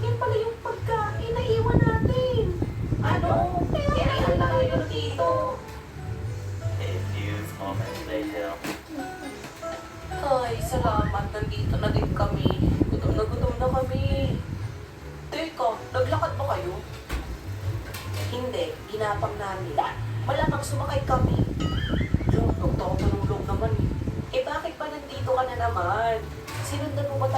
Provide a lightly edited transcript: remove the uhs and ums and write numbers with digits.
yan pala yung pagkain na iwan natin. Ano? Kaya ang layo dito. A few moments later. Ay, salamat. Nandito na din kami. Gutom na kami. Teka, naglakad ba kayo? Hindi, ginapang namin. Malamang sumakay kami. Log, nagtaka pa ng log naman eh. Eh bakit pa nandito ka na naman? Sinundan mo ba talaga